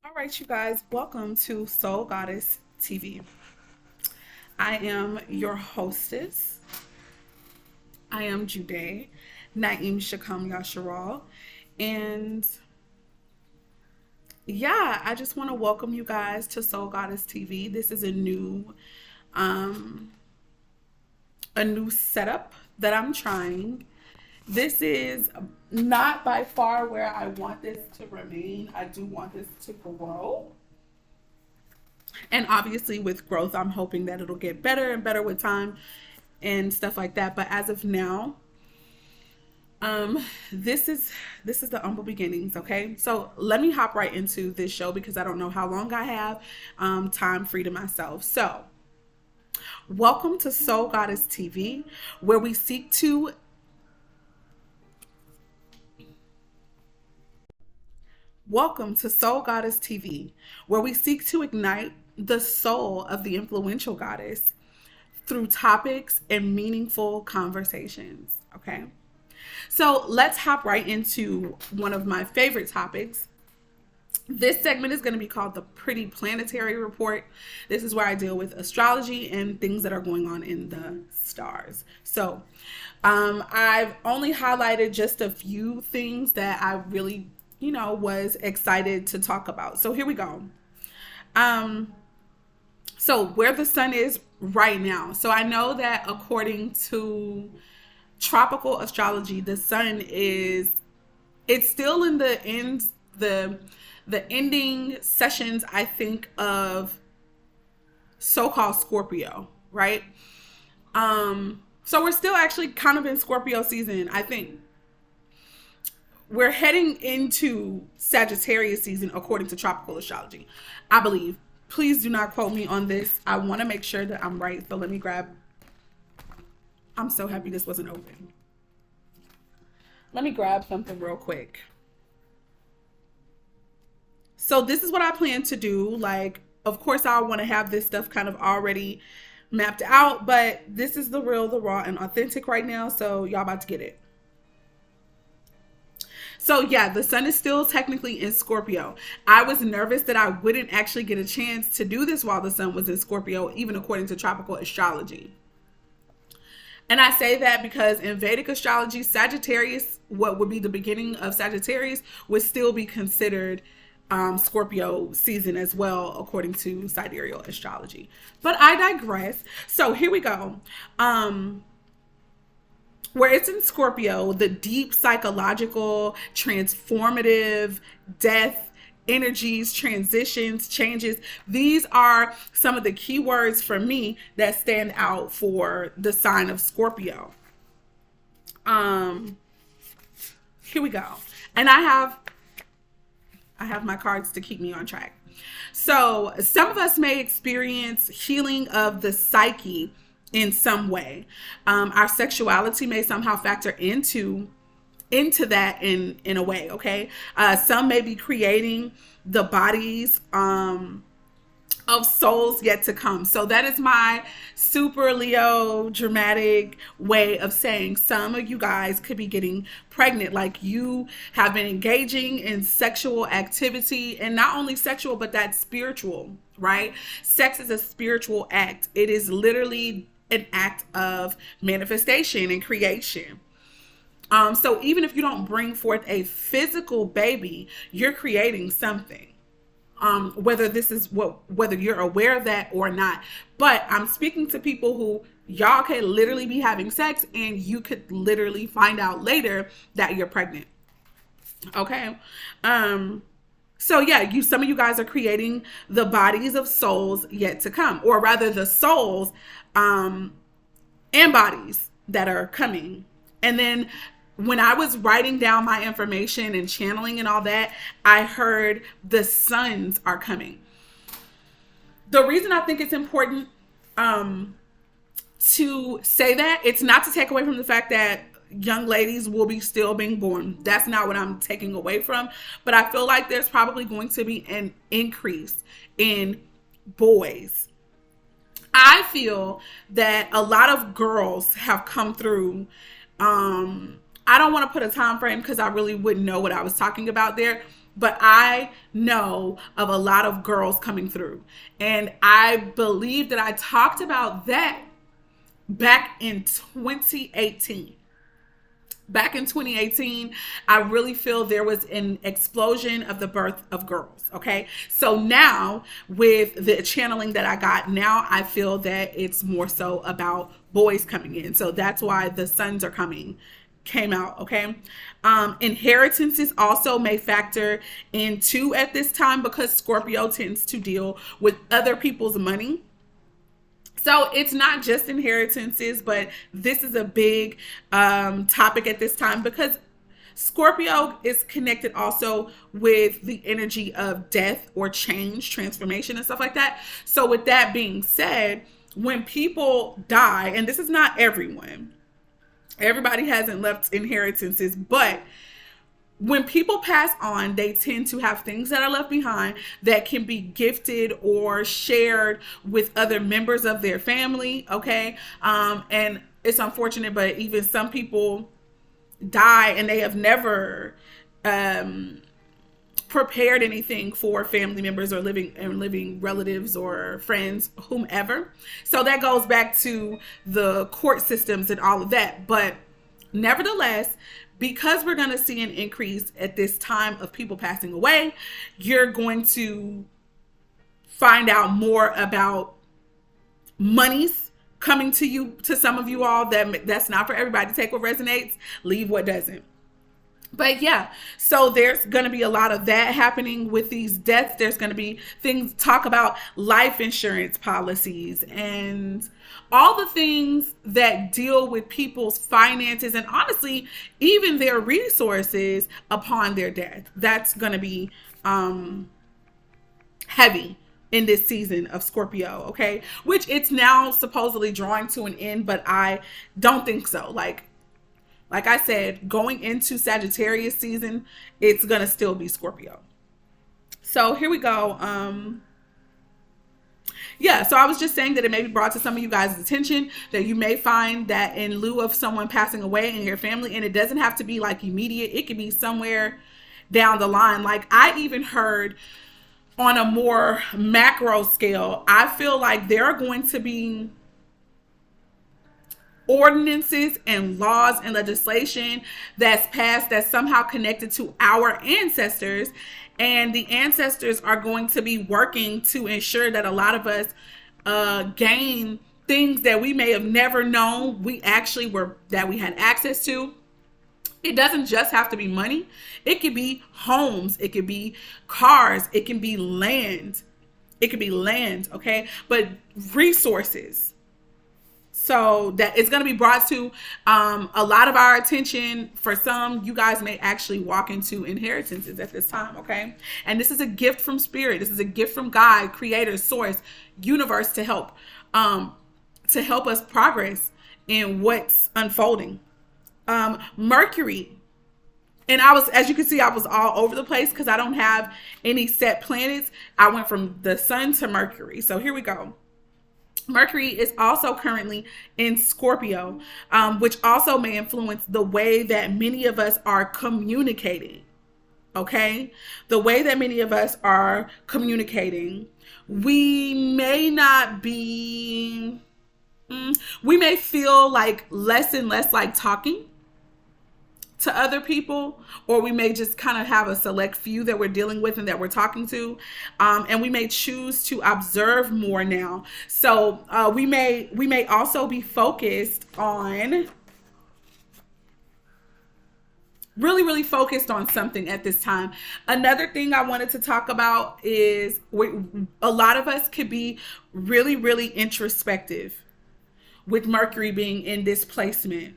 All right, you guys, welcome to Soul Goddess TV. I am your hostess. I am Jude, Naim Shakam Yasharal. And yeah, I just want to welcome you guys to Soul Goddess TV. This is um, a new setup that I'm trying. This is not by far where I want this to remain. I do want this to grow. And obviously with growth, I'm hoping that it'll get better and better with time and stuff like that. But as of now, this is the humble beginnings. Okay, so let me hop right into this show because I don't know how long I have time free to myself. So welcome to Soul Goddess TV, where we seek to Welcome to Soul Goddess TV, where we seek to ignite the soul of the influential goddess through topics and meaningful conversations. Okay, so let's hop right into one of my favorite topics. This segment is going to be called the Pretty Planetary Report. This is where I deal with astrology and things that are going on in the stars. So I've only highlighted just a few things that I really was excited to talk about. So here we go. So where the sun is right now. So I know that according to tropical astrology, the sun it's still in the ending sessions, I think, of so-called Scorpio, right? So we're still actually kind of in Scorpio season, I think. We're heading into Sagittarius season according to tropical astrology, I believe. Please do not quote me on this. I want to make sure that I'm right. So let me grab. I'm so happy this wasn't open. Let me grab something real quick. So this is what I plan to do. Like, of course, I want to have this stuff kind of already mapped out, but this is the real, the raw, and authentic right now. So y'all about to get it. So yeah, the sun is still technically in Scorpio. I was nervous that I wouldn't actually get a chance to do this while the sun was in Scorpio, even according to tropical astrology. And I say that because in Vedic astrology, Sagittarius, what would be the beginning of Sagittarius, would still be considered Scorpio season as well, according to sidereal astrology. But I digress. So here we go. Where it's in Scorpio, the deep psychological, transformative, death, energies, transitions, changes. These are some of the key words for me that stand out for the sign of Scorpio. Here we go. And I have my cards to keep me on track. So some of us may experience healing of the psyche in some way. Our sexuality may somehow factor into that in a way. Okay. Some may be creating the bodies of souls yet to come. So that is my super Leo dramatic way of saying some of you guys could be getting pregnant. Like, you have been engaging in sexual activity, and not only sexual, but that's spiritual, right? Sex is a spiritual act. It is literally an act of manifestation and creation. So even if you don't bring forth a physical baby, you're creating something. Whether you're aware of that or not. But I'm speaking to people who, y'all could literally be having sex and you could literally find out later that you're pregnant. Okay. So yeah, some of you guys are creating the bodies of souls yet to come, or rather the souls and bodies that are coming. And then when I was writing down my information and channeling and all that, I heard the sons are coming. The reason I think it's important to say that, it's not to take away from the fact that young ladies will be still being born. That's not what I'm taking away from. But I feel like there's probably going to be an increase in boys. I feel that a lot of girls have come through. I don't want to put a time frame because I really wouldn't know what I was talking about there. but I know of a lot of girls coming through. And I believe that I talked about that back in 2018. Back in 2018, I really feel there was an explosion of the birth of girls. Okay. So now with the channeling that I got, now I feel that it's more so about boys coming in. So that's why the sons are came out. Okay. Inheritances also may factor in too at this time, because Scorpio tends to deal with other people's money. So it's not just inheritances, but this is a big topic at this time, because Scorpio is connected also with the energy of death or change, transformation, and stuff like that. So with that being said, when people die, and this is not everyone, everybody hasn't left inheritances, but when people pass on, they tend to have things that are left behind that can be gifted or shared with other members of their family. Okay. And it's unfortunate, but even some people die and they have never prepared anything for family members or living relatives or friends, whomever. So that goes back to the court systems and all of that. But nevertheless, because we're going to see an increase at this time of people passing away, you're going to find out more about monies coming to you, to some of you all. That's not for everybody. Take what resonates, leave what doesn't. But yeah, so there's going to be a lot of that happening with these deaths. There's going to be things, talk about life insurance policies and all the things that deal with people's finances and honestly, even their resources upon their death. That's going to be heavy in this season of Scorpio, okay? Which it's now supposedly drawing to an end, but I don't think so. Like I said, going into Sagittarius season, it's going to still be Scorpio. So here we go. Yeah, so I was just saying that it may be brought to some of you guys' attention that you may find that in lieu of someone passing away in your family, and it doesn't have to be like immediate, it could be somewhere down the line. Like I even heard on a more macro scale, I feel like there are going to be ordinances and laws and legislation that's passed that's somehow connected to our ancestors, and the ancestors are going to be working to ensure that a lot of us gain things that we may have never known we had access to. It doesn't just have to be money. It could be homes, it could be cars, it can be land, okay, but resources. So that it's going to be brought to a lot of our attention. For some, you guys may actually walk into inheritances at this time, okay? And this is a gift from spirit. This is a gift from God, creator, source, universe to help us progress in what's unfolding. Mercury. And as you can see, I was all over the place because I don't have any set planets. I went from the sun to Mercury. So here we go. Mercury is also currently in Scorpio, which also may influence the way that many of us are communicating. Okay? The way that many of us are communicating. We may feel like less and less like talking to other people, or we may just kind of have a select few that we're dealing with and that we're talking to, and we may choose to observe more now. So we may also be focused on really focused on something at this time. Another thing I wanted to talk about is a lot of us could be really introspective with Mercury being in this placement.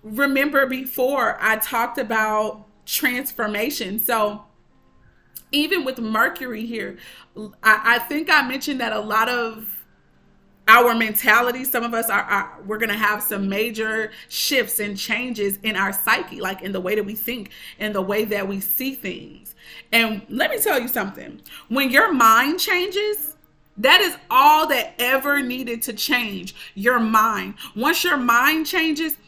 Remember before I talked about transformation. So even with Mercury here, I think I mentioned that a lot of our mentality, some of us we're going to have some major shifts and changes in our psyche, like in the way that we think and the way that we see things. And let me tell you something, when your mind changes, that is all that ever needed to change, your mind. Once your mind changes,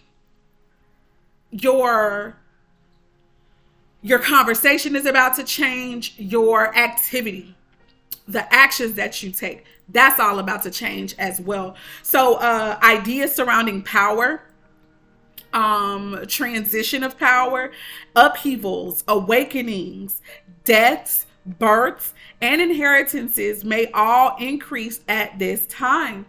your Your conversation is about to change. Your activity, the actions that you take, that's all about to change as well. So ideas surrounding power, transition of power, upheavals, awakenings, deaths, births, and inheritances may all increase at this time.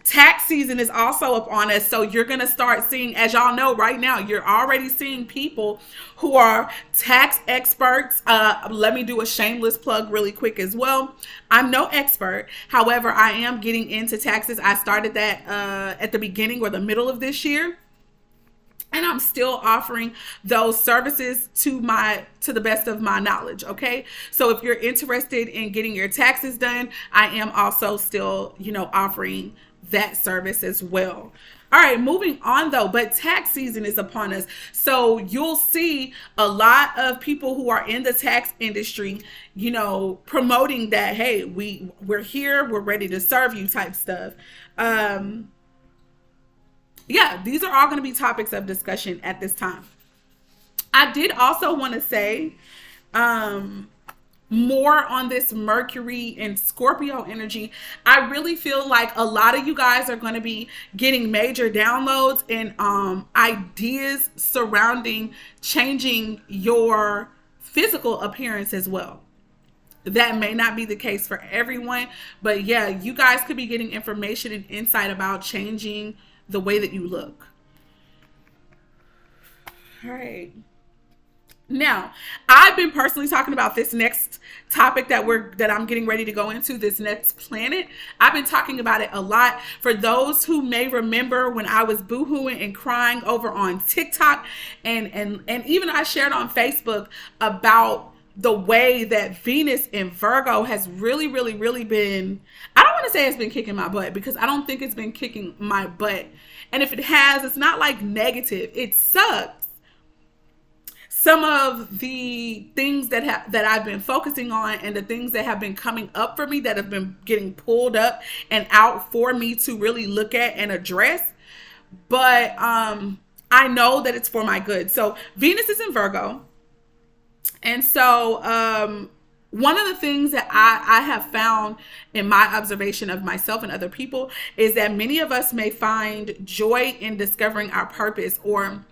Tax season is also upon us. So you're going to start seeing, as y'all know right now, you're already seeing people who are tax experts. Let me do a shameless plug really quick as well. I'm no expert. However, I am getting into taxes. I started that at the beginning or the middle of this year. And I'm still offering those services to the best of my knowledge. Okay. So if you're interested in getting your taxes done, I am also still, offering that service as well. All right, moving on though, but tax season is upon us. So you'll see a lot of people who are in the tax industry, promoting that, hey, we're here, we're ready to serve you type stuff. Yeah, these are all going to be topics of discussion at this time. I did also want to say more on this Mercury and Scorpio energy. I really feel like a lot of you guys are going to be getting major downloads and ideas surrounding changing your physical appearance as well. That may not be the case for everyone, but yeah, you guys could be getting information and insight about changing the way that you look. All right. Now, I've been personally talking about this next topic that I'm getting ready to go into, this next planet. I've been talking about it a lot. For those who may remember when I was boohooing and crying over on TikTok, and even I shared on Facebook about the way that Venus in Virgo has really, really, really been, I don't want to say it's been kicking my butt, because I don't think it's been kicking my butt. And if it has, it's not like negative. It sucks. Some of the things that I've been focusing on and the things that have been coming up for me that have been getting pulled up and out for me to really look at and address. But I know that it's for my good. So Venus is in Virgo. And so one of the things that I have found in my observation of myself and other people is that many of us may find joy in discovering our purpose or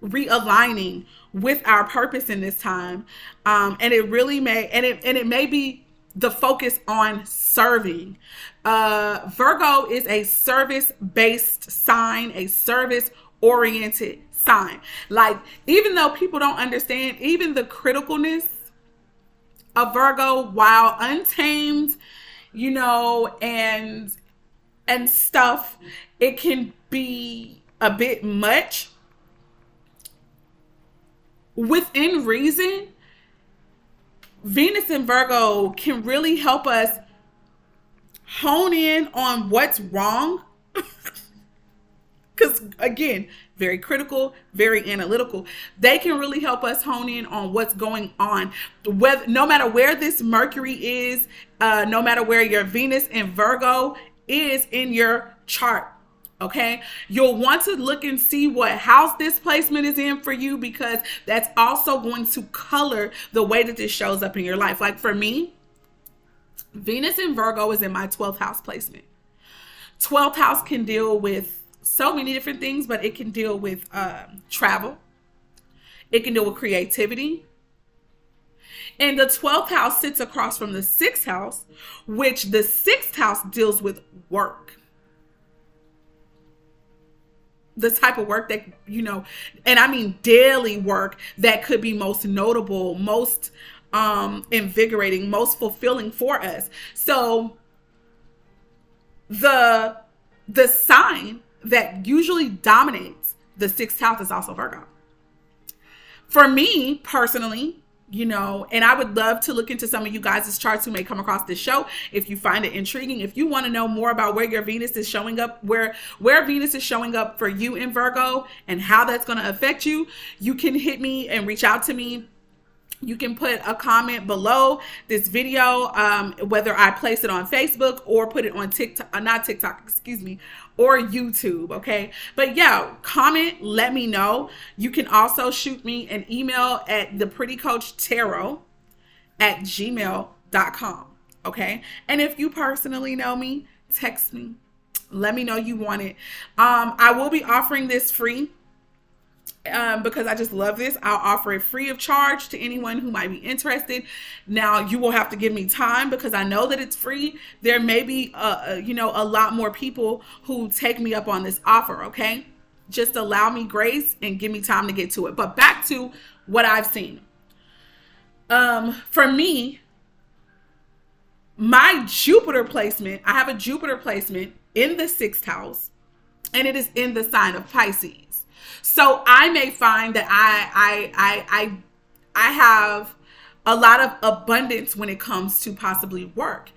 realigning with our purpose in this time. And it really may, and it may be the focus on serving. Virgo is a service-based sign, a service-oriented sign. Like, even though people don't understand even the criticalness of Virgo, while untamed, and stuff, it can be a bit much. Within reason, Venus in Virgo can really help us hone in on what's wrong. Because again, very critical, very analytical. They can really help us hone in on what's going on. No matter where this Mercury is, no matter where your Venus in Virgo is in your chart. Okay, you'll want to look and see what house this placement is in for you, because that's also going to color the way that this shows up in your life. Like for me, Venus in Virgo is in my 12th house placement. 12th house can deal with so many different things, but it can deal with travel. It can deal with creativity. And the 12th house sits across from the 6th house, which the 6th house deals with work. The type of work that, and I mean daily work that could be most notable, most invigorating, most fulfilling for us. So the sign that usually dominates the 6th house is also Virgo. For me personally, and I would love to look into some of you guys' charts who may come across this show if you find it intriguing. If you want to know more about where your Venus is showing up, where Venus is showing up for you in Virgo and how that's going to affect you, you can hit me and reach out to me You can put a comment below this video, whether I place it on Facebook or put it on TikTok, not TikTok, excuse me, or YouTube, okay? But yeah, comment, let me know. You can also shoot me an email at theprettycoachtarot@gmail.com, okay? And if you personally know me, text me. Let me know you want it. I will be offering this free. Because I just love this. I'll offer it free of charge to anyone who might be interested. Now, you will have to give me time because I know that it's free. There may be, a lot more people who take me up on this offer, okay? Just allow me grace and give me time to get to it. But back to what I've seen. For me, my Jupiter placement, I have a Jupiter placement in the 6th house, and it is in the sign of Pisces. So I may find that I have a lot of abundance when it comes to possibly work,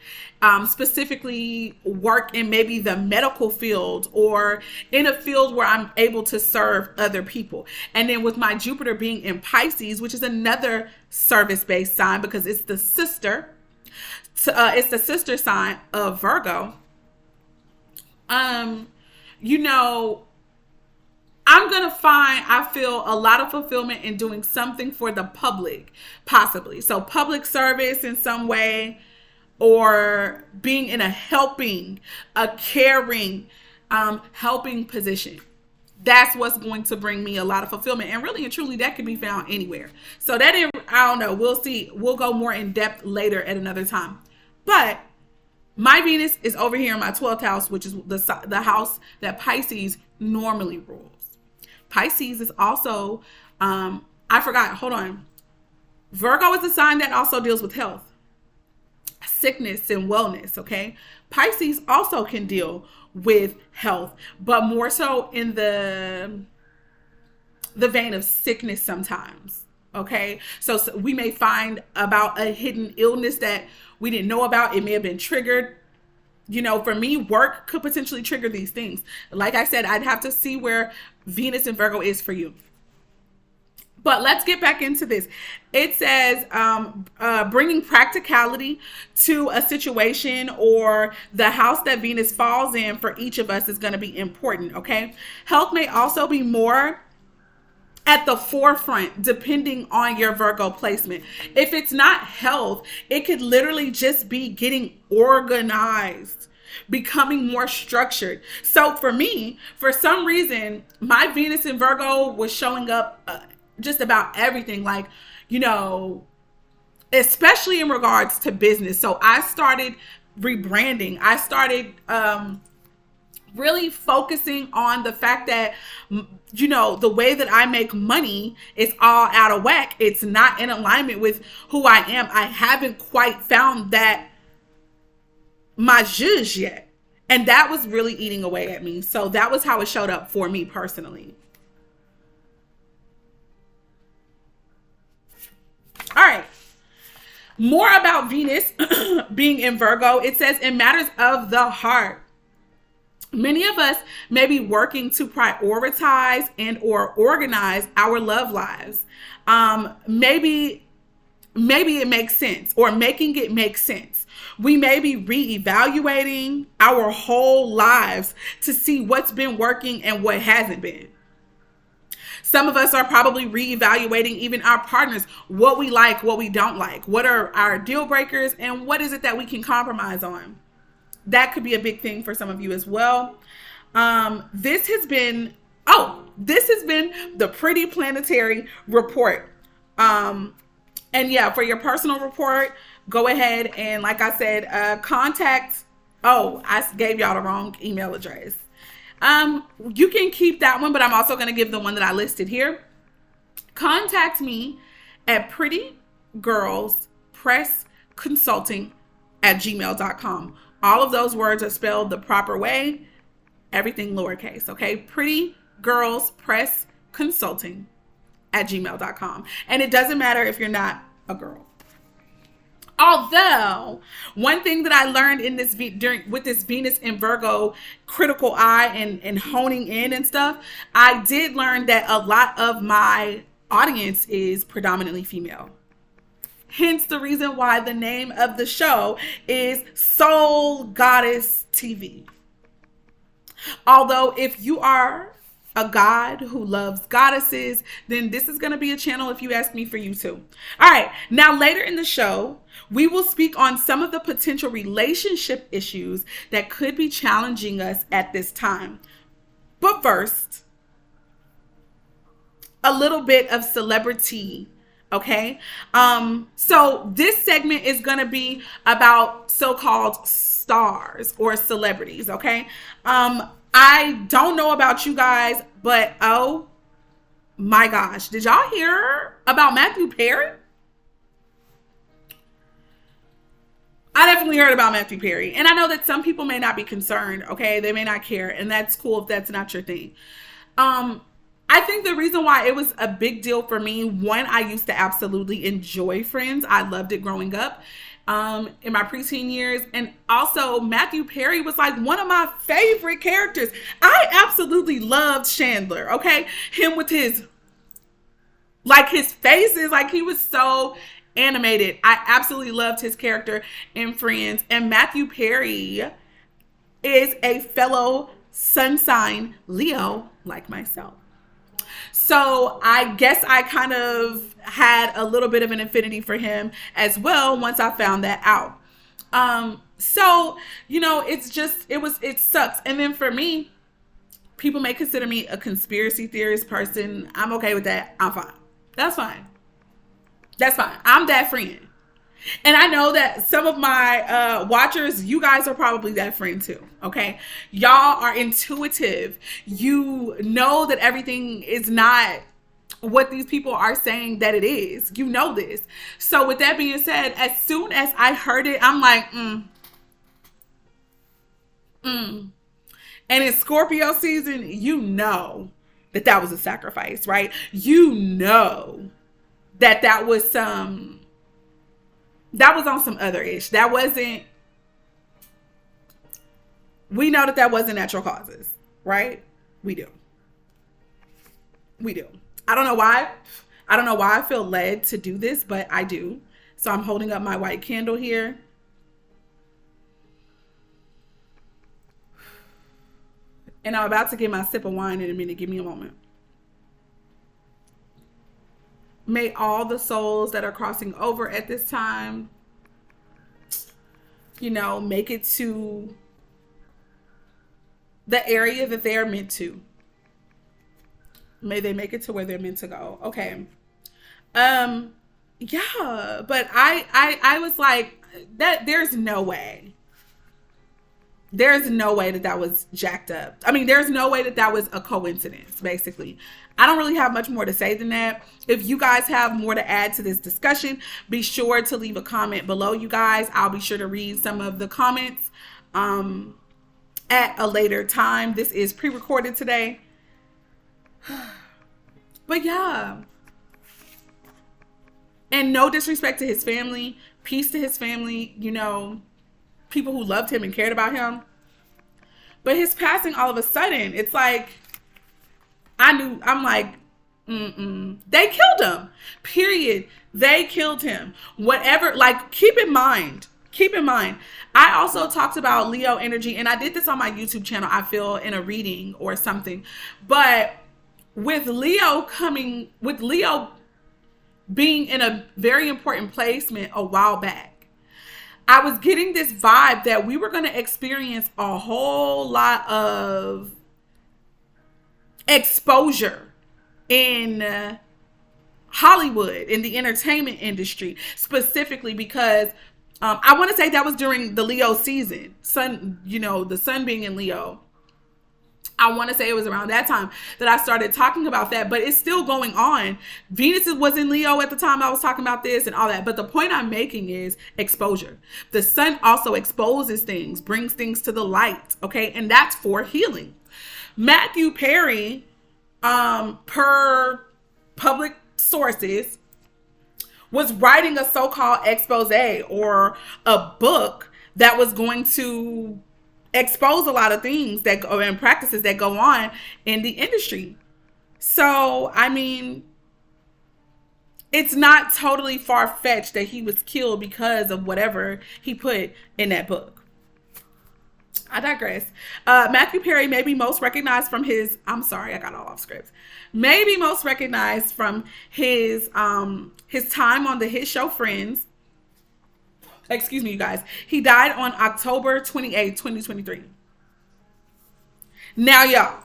specifically work in maybe the medical field or in a field where I'm able to serve other people. And then with my Jupiter being in Pisces, which is another service-based sign because it's the sister sign of Virgo. I'm going to find, I feel a lot of fulfillment in doing something for the public, possibly. So public service in some way, or being in a caring, helping position. That's what's going to bring me a lot of fulfillment. And really and truly, that can be found anywhere. So I don't know. We'll see. We'll go more in depth later at another time. But my Venus is over here in my 12th house, which is the house that Pisces normally rules. Pisces is also, I forgot, hold on. Virgo is a sign that also deals with health, sickness, and wellness, okay? Pisces also can deal with health, but more so in the vein of sickness sometimes, okay? So we may find about a hidden illness that we didn't know about. It may have been triggered. For me, work could potentially trigger these things. Like I said, I'd have to see where Venus and Virgo is for you. But let's get back into this. It says bringing practicality to a situation or the house that Venus falls in for each of us is going to be important, okay? Health may also be more at the forefront depending on your Virgo placement. If it's not health, it could literally just be getting organized, becoming more structured. So for me, for some reason, my Venus in Virgo was showing up just about everything, like, especially in regards to business. So I started rebranding. I started really focusing on the fact that, the way that I make money is all out of whack. It's not in alignment with who I am. I haven't quite found that my zhuzh yet. And that was really eating away at me. So that was how it showed up for me personally. All right. More about Venus being in Virgo. It says in matters of the heart, many of us may be working to prioritize and or organize our love lives. Maybe it makes sense, or making it make sense. We may be reevaluating our whole lives to see what's been working and what hasn't been. Some of us are probably reevaluating even our partners, what we like, what we don't like, what are our deal breakers, and what is it that we can compromise on. That could be a big thing for some of you as well. This has been the Pretty Planetary Report. And yeah, for your personal report, go ahead and, like I said, I gave y'all the wrong email address. You can keep that one, but I'm also going to give the one that I listed here. Contact me at prettygirlspressconsulting@gmail.com. All of those words are spelled the proper way, everything lowercase, okay? prettygirlspressconsulting@gmail.com. And it doesn't matter if you're not a girl. Although, one thing that I learned in this with this Venus in Virgo critical eye and honing in and stuff, I did learn that a lot of my audience is predominantly female. Hence the reason why the name of the show is Soul Goddess TV. Although if you are a god who loves goddesses, then this is going to be a channel, if you ask me, for you too. All right. Now, later in the show, we will speak on some of the potential relationship issues that could be challenging us at this time. But first, a little bit of celebrity. Okay. So this segment is going to be about so-called stars or celebrities. Okay. I don't know about you guys, but oh my gosh, did y'all hear about Matthew Perry? I definitely heard about Matthew Perry. And I know that some people may not be concerned, okay? They may not care, and that's cool if that's not your thing. I think the reason why it was a big deal for me, one, I used to absolutely enjoy Friends. I loved it growing up in my preteen years. And also Matthew Perry was like one of my favorite characters. I absolutely loved Chandler, okay? Him with his faces, like he was so animated. I absolutely loved his character in Friends. And Matthew Perry is a fellow sun sign Leo like myself. So I guess I kind of had a little bit of an affinity for him as well once I found that out. So, you know, it sucks. And then for me, people may consider me a conspiracy theorist person. I'm okay with that. I'm fine. That's fine. That's fine. I'm that friend. And I know that some of my watchers, you guys are probably that friend too, okay? Y'all are intuitive. You know that everything is not what these people are saying that it is. You know this. So with that being said, as soon as I heard it, I'm like, And in Scorpio season, you know that was a sacrifice, right? You know that was on some other ish. We know that wasn't natural causes, right? We do. I don't know why I feel led to do this, but I do. So I'm holding up my white candle here. And I'm about to get my sip of wine in a minute. Give me a moment. May all the souls that are crossing over at this time, you know, make it to the area that they are meant to. May they make it to where they're meant to go. Okay. Yeah, but I was like, that there's no way. There's no way that was jacked up. I mean, there's no way that was a coincidence, basically. I don't really have much more to say than that. If you guys have more to add to this discussion, be sure to leave a comment below, you guys. I'll be sure to read some of the comments at a later time. This is pre-recorded today. But yeah. And no disrespect to his family. Peace to his family. You know, people who loved him and cared about him. But his passing all of a sudden, it's like, I'm like, They killed him. Period. They killed him. Whatever, like, keep in mind, I also talked about Leo energy, and I did this on my YouTube channel, I feel, in a reading or something. But with Leo being in a very important placement a while back, I was getting this vibe that we were going to experience a whole lot of exposure in Hollywood, in the entertainment industry, specifically because I want to say that was during the Leo season. Sun, you know, the sun being in Leo. I want to say it was around that time that I started talking about that, but it's still going on. Venus was in Leo at the time I was talking about this and all that. But the point I'm making is exposure. The sun also exposes things, brings things to the light. Okay. And that's for healing. Matthew Perry, per public sources, was writing a so-called expose or a book that was going to expose a lot of things that go and practices that go on in the industry. So, I mean, it's not totally far-fetched that he was killed because of whatever he put in that book. I digress. Matthew Perry may be most recognized from his, I'm sorry, I got all off script. Maybe most recognized from his time on the hit show Friends. Excuse me, you guys. He died on October 28, 2023. Now, y'all,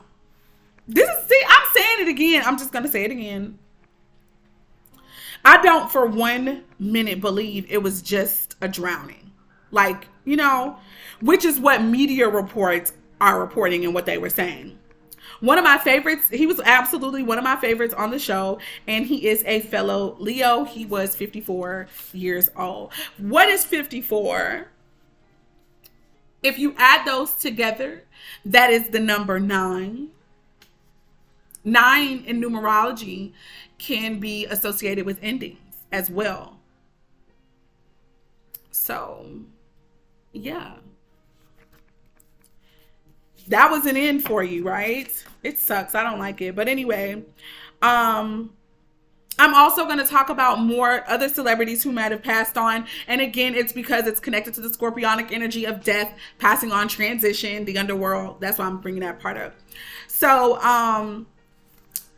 I'm saying it again. I'm just going to say it again. I don't for 1 minute believe it was just a drowning. Like, which is what media reports are reporting and what they were saying. One of my favorites, he was absolutely one of my favorites on the show, and he is a fellow Leo. He was 54 years old. What is 54? If you add those together, that is the number 9. 9 in numerology can be associated with endings as well. So, yeah. That was an end for you, right? It sucks. I don't like it. But anyway, I'm also going to talk about more other celebrities who might have passed on. And again, it's because it's connected to the scorpionic energy of death, passing on, transition, the underworld. That's why I'm bringing that part up. So,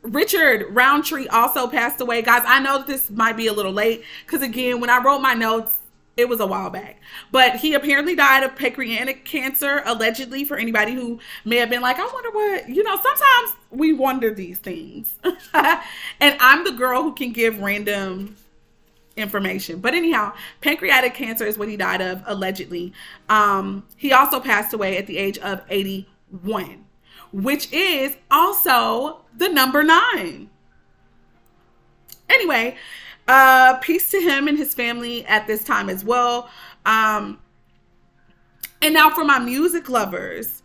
Richard Roundtree also passed away. Guys, I know that this might be a little late because, again, when I wrote my notes, it was a while back. But he apparently died of pancreatic cancer, allegedly, for anybody who may have been like, I wonder what, sometimes we wonder these things. And I'm the girl who can give random information. But anyhow, pancreatic cancer is what he died of, allegedly. He also passed away at the age of 81, which is also the number 9. Anyway, peace to him and his family at this time as well. And now for my music lovers,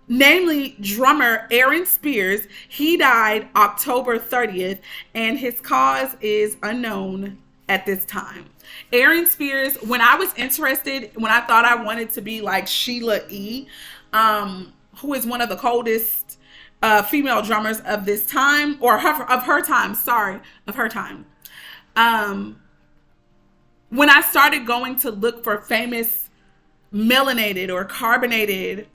namely drummer Aaron Spears. He died October 30th, and his cause is unknown at this time. Aaron Spears, when I thought I wanted to be like Sheila E., who is one of the coldest female drummers of this time, or of her time. When I started going to look for famous melanated or carbonated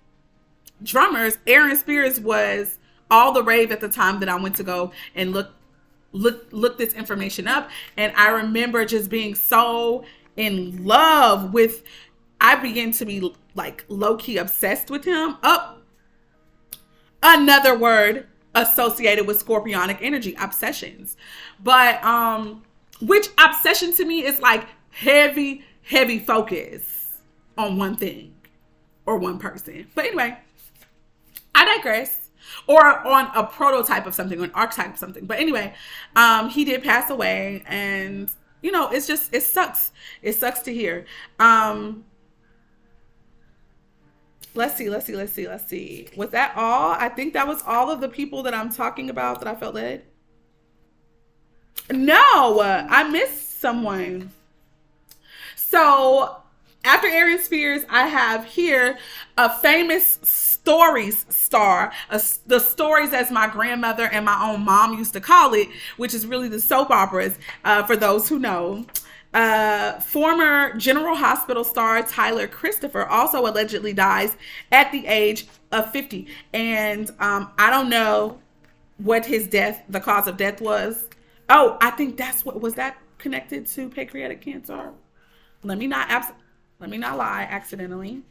drummers, Aaron Spears was all the rave at the time that I went to go and look this information up. And I remember just being so in love with, I began to be like low-key obsessed with him. Another word associated with scorpionic energy, obsessions. But which obsession to me is like heavy focus on one thing or one person. But anyway, I digress. Or on a prototype of something, or an archetype of something. But anyway, he did pass away, and it sucks. It sucks to hear. Let's see. Was that all? I think that was all of the people that I'm talking about that I felt led. No, I missed someone. So after Aaron Spears, I have here a famous stories star, the stories as my grandmother and my own mom used to call it, which is really the soap operas, for those who know. Former General Hospital star Tyler Christopher also allegedly dies at the age of 50. And I don't know what the cause of death was. Oh, I think was that connected to pancreatic cancer? Let me not lie accidentally.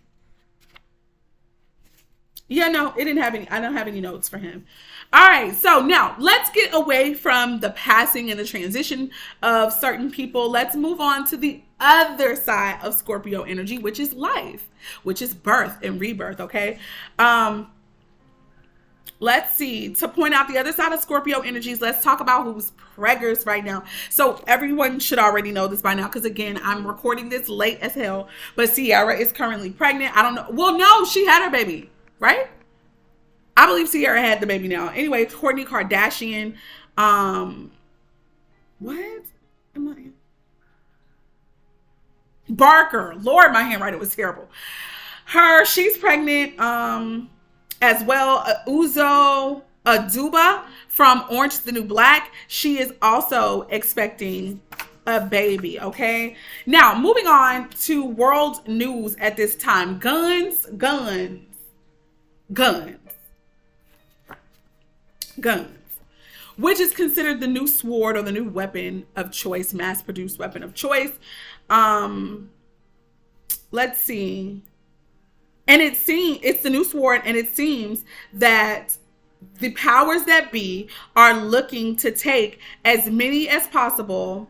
Yeah, no, it didn't have any. I don't have any notes for him. All right, so now let's get away from the passing and the transition of certain people. Let's move on to the other side of Scorpio energy, which is life, which is birth and rebirth, okay? Let's see. To point out the other side of Scorpio energies, let's talk about who's preggers right now. So everyone should already know this by now, because again, I'm recording this late as hell, but Sierra is currently pregnant. I don't know. Well, no, she had her baby, right? I believe Sierra had the baby now. Anyway, Kourtney Kardashian. What? Barker. Lord, my handwriting was terrible. She's pregnant as well. Uzo Aduba from Orange is the New Black, she is also expecting a baby, okay? Now, moving on to world news at this time. Guns. Which is considered the new sword or the new weapon of choice, mass-produced weapon of choice. Let's see. And it's the new sword, and it seems that the powers that be are looking to take as many as possible.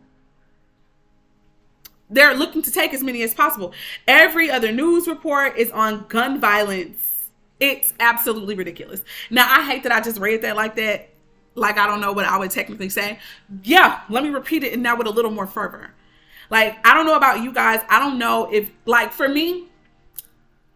They're looking to take as many as possible. Every other news report is on gun violence. It's absolutely ridiculous. Now, I hate that I just read that like that. Like, I don't know what I would technically say. Yeah, let me repeat it, and now with a little more fervor. Like, I don't know about you guys. I don't know if, like, for me,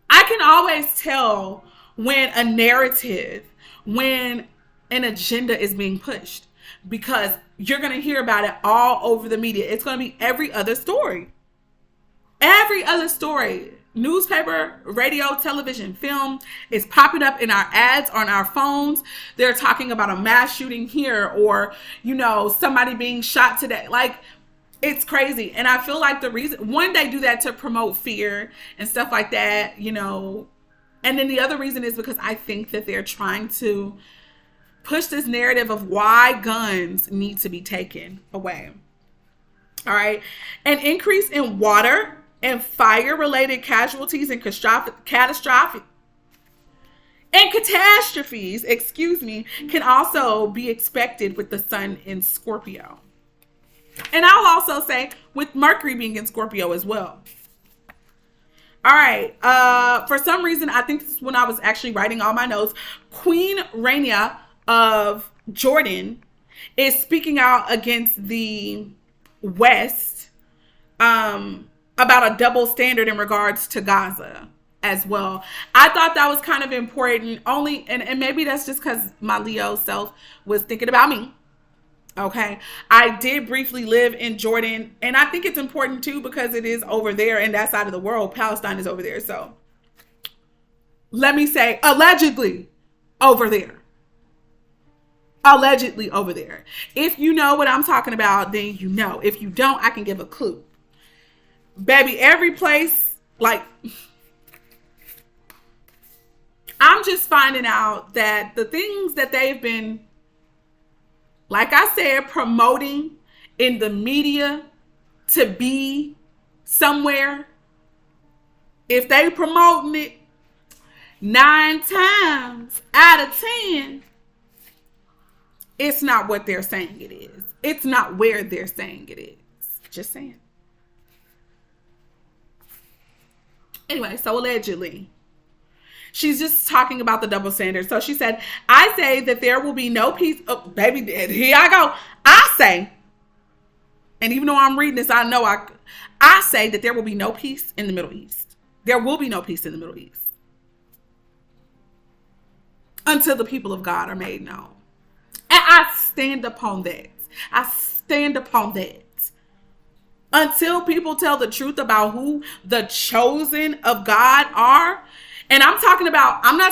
I can always tell when a narrative, when an agenda is being pushed, because you're going to hear about it all over the media. It's going to be every other story. Every other story. Newspaper, radio, television, film is popping up in our ads on our phones. They're talking about a mass shooting here, or, you know, somebody being shot today. Like, it's crazy. And I feel like the reason, one, they do that to promote fear and stuff like that, you know. And then the other reason is because I think that they're trying to push this narrative of why guns need to be taken away. All right. An increase in water and fire-related casualties and catastrophes, can also be expected with the sun in Scorpio. And I'll also say with Mercury being in Scorpio as well. All right. For some reason, I think this is when I was actually writing all my notes. Queen Rania of Jordan is speaking out against the West about a double standard in regards to Gaza as well. I thought that was kind of important, and maybe that's just because my Leo self was thinking about me. Okay. I did briefly live in Jordan, and I think it's important too because it is over there in that side of the world. Palestine is over there. So let me say allegedly over there. Allegedly over there. If you know what I'm talking about, then you know. If you don't, I can give a clue. Baby, every place, like, I'm just finding out that the things that they've been, like I said, promoting in the media to be somewhere, if they promoting it 9 times out of 10, it's not what they're saying it is. It's not where they're saying it is. Just saying. Anyway, so allegedly, she's just talking about the double standard. So she said, I say that there will be no peace. Oh, baby, here I go. I say, and even though I'm reading this, I know I say that there will be no peace in the Middle East. There will be no peace in the Middle East until the people of God are made known. And I stand upon that. I stand upon that. Until people tell the truth about who the chosen of God are. And I'm not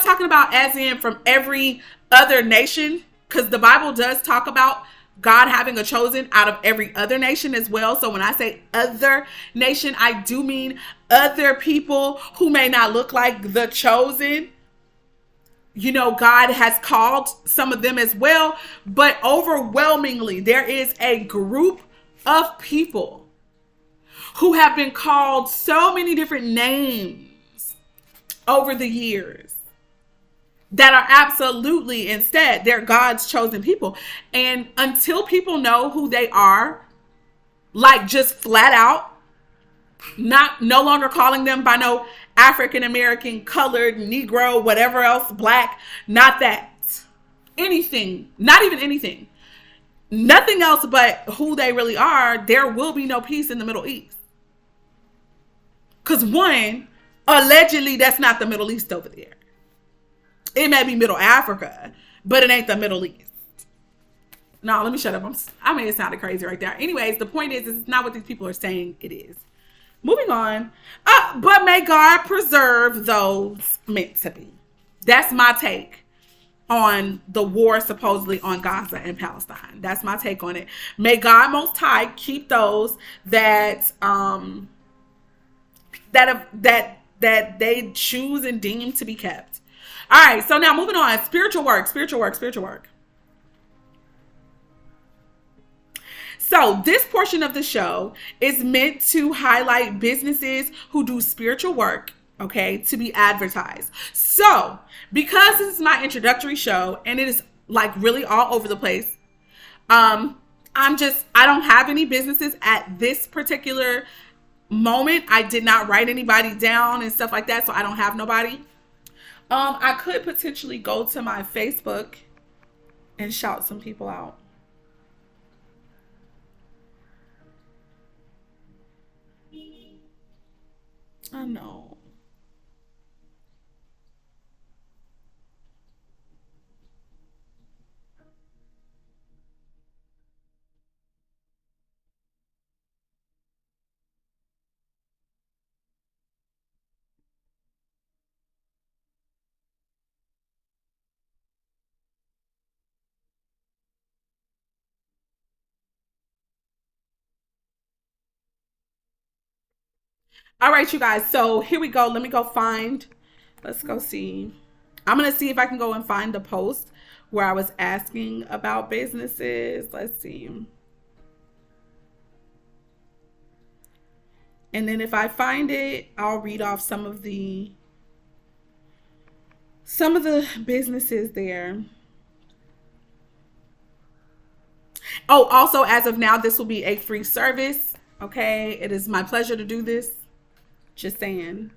talking about as in from every other nation, because the Bible does talk about God having a chosen out of every other nation as well. So when I say other nation, I do mean other people who may not look like the chosen. You know, God has called some of them as well, but overwhelmingly, there is a group of people who have been called so many different names over the years that are absolutely, instead, they're God's chosen people. And until people know who they are, like just flat out, no longer calling them by no African American, colored, Negro, whatever else, black, not that. Anything, not even anything. Nothing else but who they really are, there will be no peace in the Middle East. Because one, allegedly, that's not the Middle East over there. It may be Middle Africa, but it ain't the Middle East. No, let me shut up. I mean, it sounded crazy right there. Anyways, the point is, it's not what these people are saying it is. Moving on. But may God preserve those meant to be. That's my take. on the war supposedly on Gaza and Palestine. That's my take on it. May God Most High keep those that that they choose and deem to be kept. All right, so now moving on. Spiritual work, spiritual work, spiritual work. So this portion of the show is meant to highlight businesses who do spiritual work, okay, to be advertised. So because this is my introductory show and it is like really all over the place, I don't have any businesses at this particular moment. I did not write anybody down and stuff like that, so I don't have nobody. I could potentially go to my Facebook and shout some people out. I know. All right, you guys. So here we go. Let me go find. Let's go see. I'm going to see if I can go and find the post where I was asking about businesses. Let's see. And then if I find it, I'll read off some of the businesses there. Oh, also as of now, this will be a free service. Okay. It is my pleasure to do this. Just saying.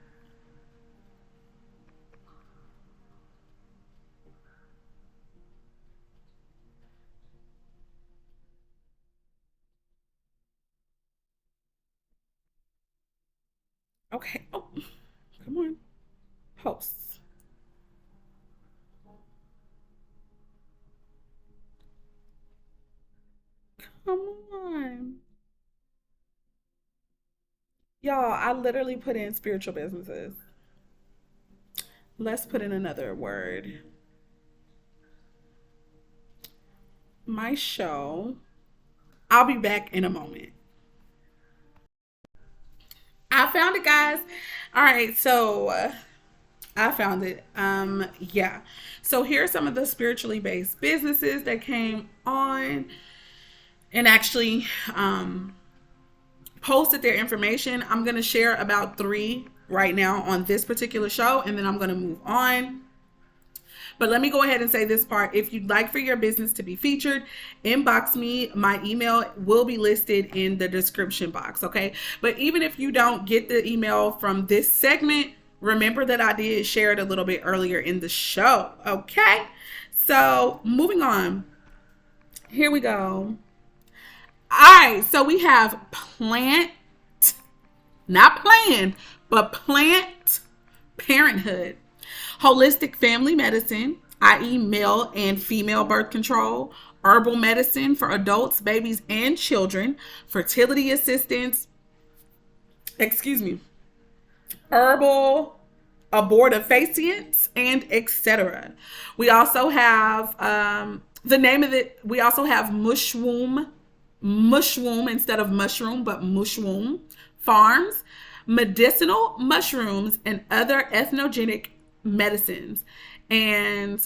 Okay. Oh, come on. Hosts. Come on. Y'all, I literally put in spiritual businesses. Let's put in another word. My show. I'll be back in a moment. I found it, guys. All right, so I found it. Yeah. So here are some of the spiritually based businesses that came on and actually posted their information. I'm going to share about 3 right now on this particular show, and then I'm going to move on. But let me go ahead and say this part. If you'd like for your business to be featured, inbox me. My email will be listed in the description box, okay? But even if you don't get the email from this segment, remember that I did share it a little bit earlier in the show, okay? So moving on. Here we go. All right, so we have plant, not planned, but plant parenthood, holistic family medicine, i.e. male and female birth control, herbal medicine for adults, babies, and children, fertility assistance, herbal abortifacients, and etc. We also have we also have mushroom instead of mushroom, but mushroom farms, medicinal mushrooms, and other ethnogenic medicines. And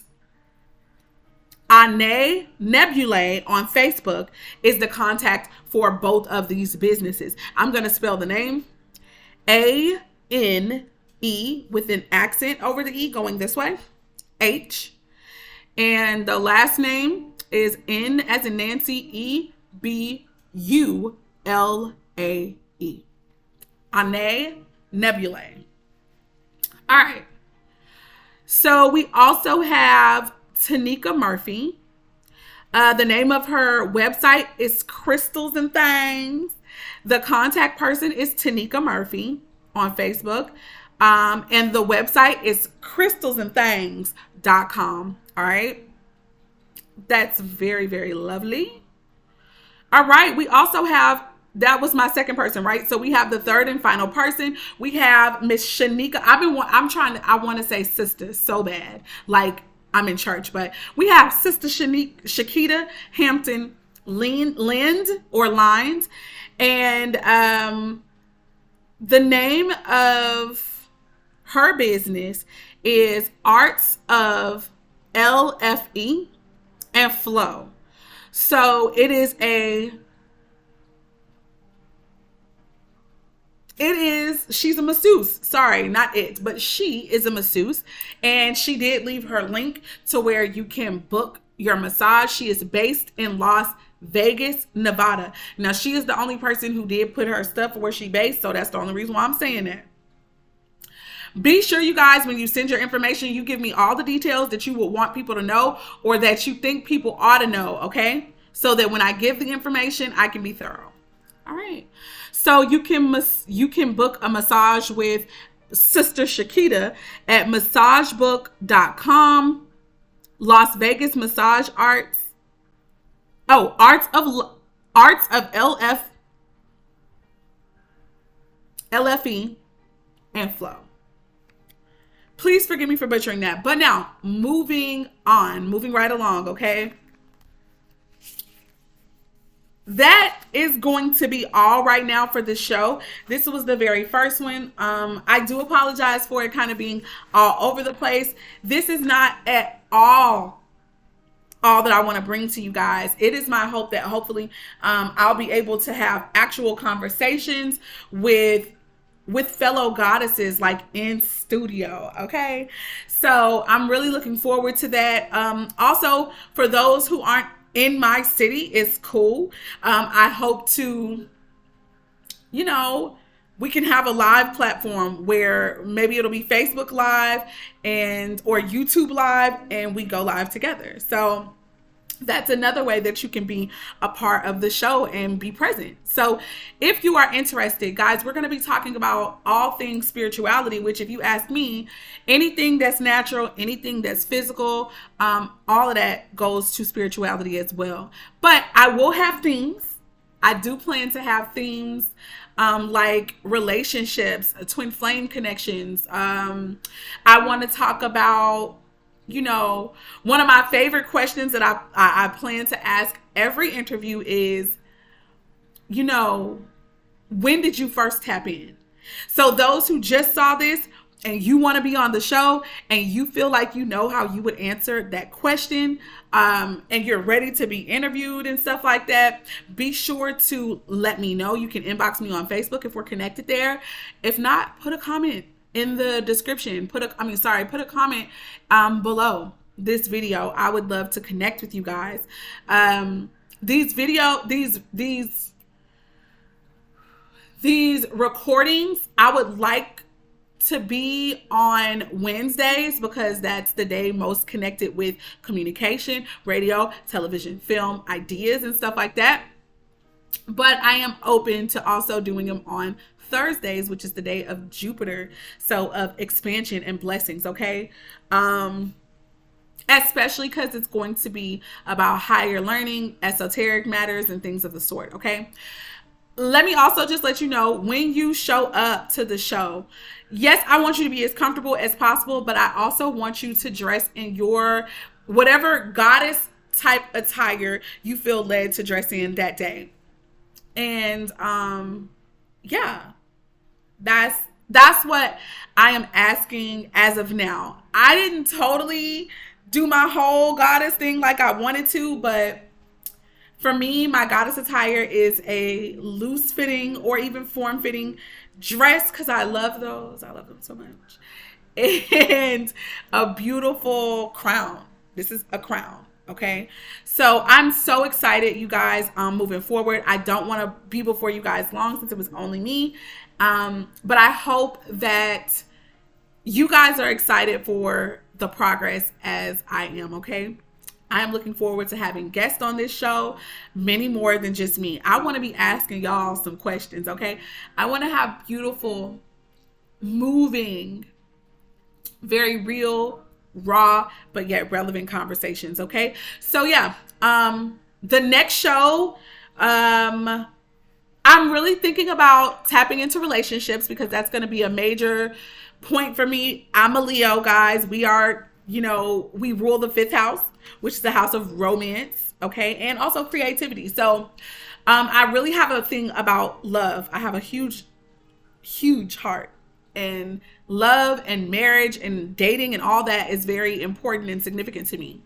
Ane Nebulae on Facebook is the contact for both of these businesses. I'm going to spell the name A-N-E with an accent over the E going this way, H. And the last name is N as in Nancy, E-B-U-L-A-E. Ane Nebulae. All right. So we also have Tanika Murphy. The name of her website is Crystals and Things. The contact person is Tanika Murphy on Facebook. And the website is crystalsandthings.com. All right. That's very, very lovely. All right. We also have, that was my second person, right? So we have the third and final person. We have Miss Shanika. I want to say sister so bad. Like I'm in church, but we have Sister Shakita Hampton Lind or Lines. And the name of her business is Arts of LFE and Flow. So she's a masseuse. Sorry, not it, but she is a masseuse. And she did leave her link to where you can book your massage. She is based in Las Vegas, Nevada. Now, she is the only person who did put her stuff where she based, so that's the only reason why I'm saying that. Be sure, you guys, when you send your information, you give me all the details that you would want people to know or that you think people ought to know, okay? So that when I give the information, I can be thorough. All right. So you can book a massage with Sister Shakita at massagebook.com, Las Vegas Massage Arts. Oh, Arts of LFE and Flow. Please forgive me for butchering that. But now, moving right along, okay? That is going to be all right now for the show. This was the very first one. I do apologize for it kind of being all over the place. This is not at all that I want to bring to you guys. It is my hope that hopefully I'll be able to have actual conversations with fellow goddesses, like in studio. Okay. So I'm really looking forward to that. Also, for those who aren't in my city, it's cool. I hope to, we can have a live platform where maybe it'll be Facebook Live or YouTube Live, and we go live together. So that's another way that you can be a part of the show and be present. So if you are interested, guys, we're going to be talking about all things spirituality, which, if you ask me, anything that's natural, anything that's physical, all of that goes to spirituality as well. But I will have themes. I do plan to have themes like relationships, twin flame connections. I want to talk about, one of my favorite questions that I plan to ask every interview is, when did you first tap in? So those who just saw this and you want to be on the show and you feel like you know how you would answer that question, and you're ready to be interviewed and stuff like that, be sure to let me know. You can inbox me on Facebook if we're connected there. If not, put a comment in the description. Put a comment below this video. I would love to connect with you guys. These recordings, I would like to be on Wednesdays because that's the day most connected with communication, radio, television, film, ideas, and stuff like that. But I am open to also doing them on Thursdays, which is the day of Jupiter, so of expansion and blessings, okay? Especially because it's going to be about higher learning, esoteric matters, and things of the sort, okay? Let me also just let you know, when you show up to the show, yes, I want you to be as comfortable as possible, but I also want you to dress in your whatever goddess type attire you feel led to dress in that day. And yeah, that's what I am asking as of now. I didn't totally do my whole goddess thing like I wanted to, but for me, my goddess attire is a loose fitting or even form fitting dress, because I love those. I love them so much. And a beautiful crown. This is a crown. Okay. So I'm so excited, you guys, moving forward. I don't want to be before you guys long since it was only me. But I hope that you guys are excited for the progress as I am. Okay. I am looking forward to having guests on this show, many more than just me. I want to be asking y'all some questions, okay? I want to have beautiful, moving, very real, raw, but yet relevant conversations, okay? So yeah, the next show, I'm really thinking about tapping into relationships because that's going to be a major point for me. I'm a Leo, guys. We are we rule the fifth house, which is the house of romance, okay, and also creativity. So I really have a thing about love. I have a huge, huge heart, and love and marriage and dating and all that is very important and significant to me.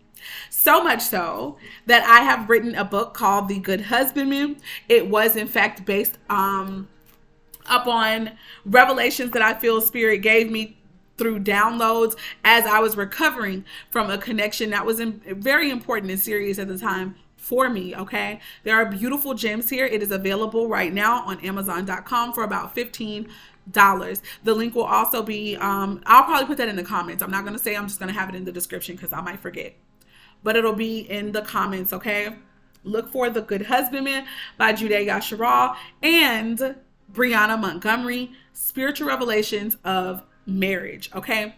So much so that I have written a book called The Good Husbandman. It was in fact based upon revelations that I feel Spirit gave me through downloads as I was recovering from a connection that was very important and serious at the time for me. Okay, there are beautiful gems here. It is available right now on Amazon.com for about $15. The link will also be I'll probably put that in the comments. I'm not going to say, I'm just going to have it in the description because I might forget, but it'll be in the comments. Okay, look for The Good Husbandman by Jude Yasharal and Brianna Montgomery, Spiritual Revelations of Marriage. Okay,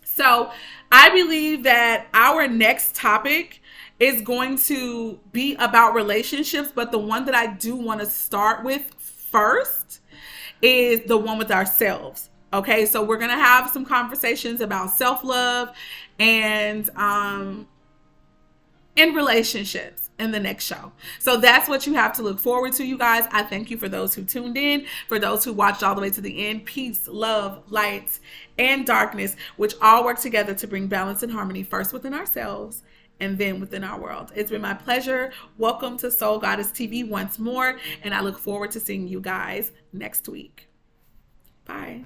so I believe that our next topic is going to be about relationships, but the one that I do want to start with first is the one with ourselves. Okay, so we're gonna have some conversations about self-love and in relationships in the next show. So that's what you have to look forward to, you guys. I thank you for those who tuned in, for those who watched all the way to the end. Peace, love, light, and darkness, which all work together to bring balance and harmony, first within ourselves and then within our world. It's been my pleasure. Welcome to Soul Goddess TV once more, and I look forward to seeing you guys next week. Bye.